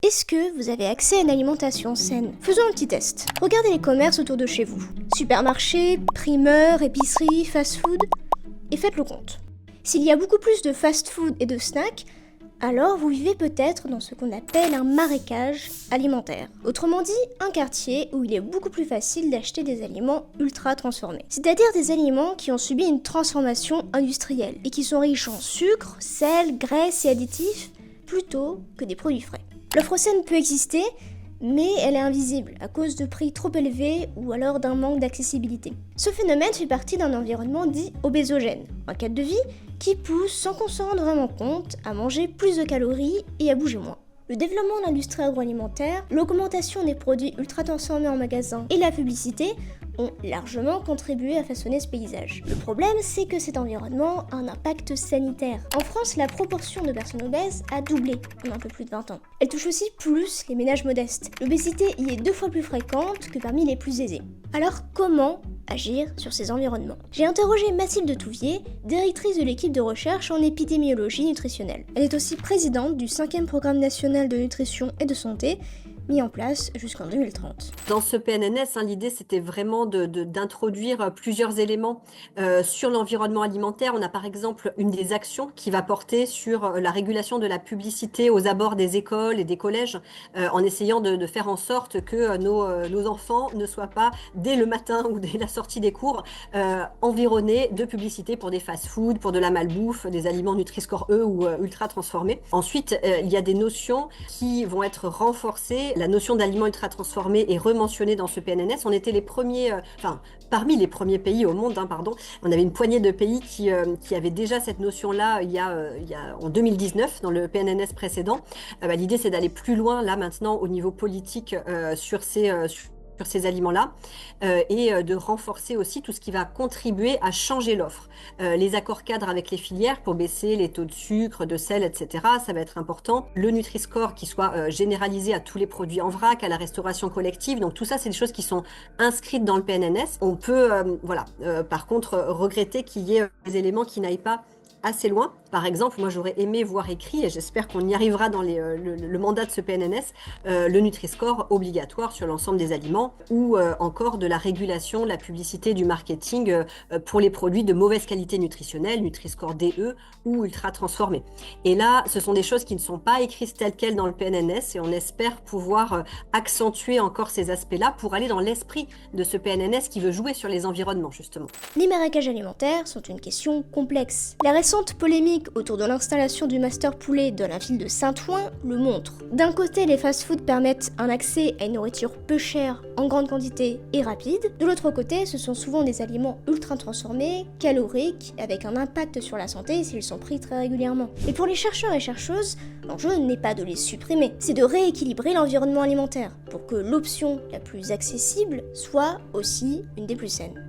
Est-ce que vous avez accès à une alimentation saine? Faisons un petit test. Regardez les commerces autour de chez vous. Supermarchés, primeurs, épiceries, fast-food, et faites le compte. S'il y a beaucoup plus de fast-food et de snacks, alors vous vivez peut-être dans ce qu'on appelle un marécage alimentaire. Autrement dit, un quartier où il est beaucoup plus facile d'acheter des aliments ultra transformés. C'est-à-dire des aliments qui ont subi une transformation industrielle et qui sont riches en sucre, sel, graisse et additifs plutôt que des produits frais. L'offre saine peut exister, mais elle est invisible à cause de prix trop élevés ou alors d'un manque d'accessibilité. Ce phénomène fait partie d'un environnement dit obésogène, un cadre de vie qui pousse sans qu'on s'en rende vraiment compte à manger plus de calories et à bouger moins. Le développement de l'industrie agroalimentaire, l'augmentation des produits ultra transformés en magasin et la publicité ont largement contribué à façonner ce paysage. Le problème, c'est que cet environnement a un impact sanitaire. En France, la proportion de personnes obèses a doublé en un peu plus de 20 ans. Elle touche aussi plus les ménages modestes. L'obésité y est 2 fois plus fréquente que parmi les plus aisés. Alors comment agir sur ces environnements? J'ai interrogé Mathilde Touvier, directrice de l'équipe de recherche en épidémiologie nutritionnelle. Elle est aussi présidente du 5e programme national de nutrition et de santé, mis en place jusqu'en 2030. Dans ce PNNS, l'idée c'était vraiment d'introduire plusieurs éléments sur l'environnement alimentaire. On a par exemple une des actions qui va porter sur la régulation de la publicité aux abords des écoles et des collèges, en essayant de faire en sorte que nos enfants ne soient pas, dès le matin ou dès la sortie des cours, environnés de publicité pour des fast-food, pour de la malbouffe, des aliments Nutri-Score E ou ultra transformés. Ensuite, il y a des notions qui vont être renforcées. La notion d'aliments ultra transformés est rementionnée dans ce PNNS. On était les premiers, parmi les premiers pays au monde, On avait une poignée de pays qui avaient déjà cette notion-là en 2019 dans le PNNS précédent. L'idée, c'est d'aller plus loin là maintenant au niveau politique sur ces aliments-là et de renforcer aussi tout ce qui va contribuer à changer l'offre. Les accords cadres avec les filières pour baisser les taux de sucre, de sel, etc. Ça va être important. Le Nutri-Score qui soit généralisé à tous les produits en vrac, à la restauration collective. Donc tout ça, c'est des choses qui sont inscrites dans le PNNS. On peut, par contre, regretter qu'il y ait des éléments qui n'aillent pas assez loin. Par exemple, moi j'aurais aimé voir écrit, et j'espère qu'on y arrivera dans le mandat de ce PNNS, le Nutri-Score obligatoire sur l'ensemble des aliments, ou encore de la régulation, de la publicité, du marketing pour les produits de mauvaise qualité nutritionnelle, Nutri-Score DE ou ultra transformés. Et là, ce sont des choses qui ne sont pas écrites telles quelles dans le PNNS, et on espère pouvoir accentuer encore ces aspects-là pour aller dans l'esprit de ce PNNS qui veut jouer sur les environnements, justement. Les marécages alimentaires sont une question complexe. La récente polémique autour de l'installation du master poulet dans la ville de Saint-Ouen le montre. D'un côté, les fast-foods permettent un accès à une nourriture peu chère, en grande quantité et rapide. De l'autre côté, ce sont souvent des aliments ultra transformés, caloriques, avec un impact sur la santé s'ils sont pris très régulièrement. Et pour les chercheurs et chercheuses, l'enjeu n'est pas de les supprimer, c'est de rééquilibrer l'environnement alimentaire pour que l'option la plus accessible soit aussi une des plus saines.